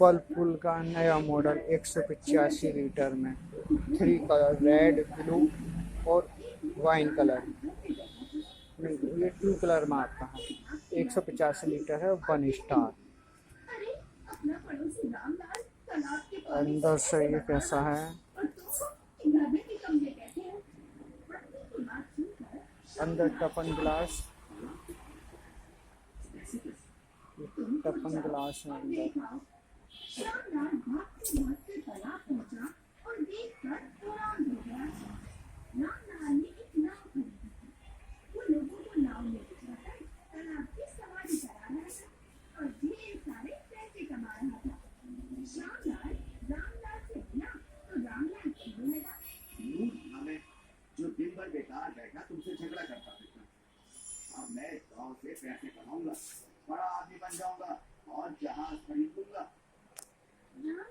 Whirlpool का नया model 185 litre में 3 कलर, रेड, ब्लू और वाइन कलर। नहीं, ये 2 कलर में आता है। 185 लीटर है, 1 स्टार। अंदर से ये कैसा है, अंदर टफन ग्लास, टफन ग्लास है अंदर। जो दिन भर बेकार बैठा तुमसे झगड़ा करता था, अब मैं गांव से पैसे कमाऊंगा, बड़ा आदमी बन जाऊंगा और जहाज खरीद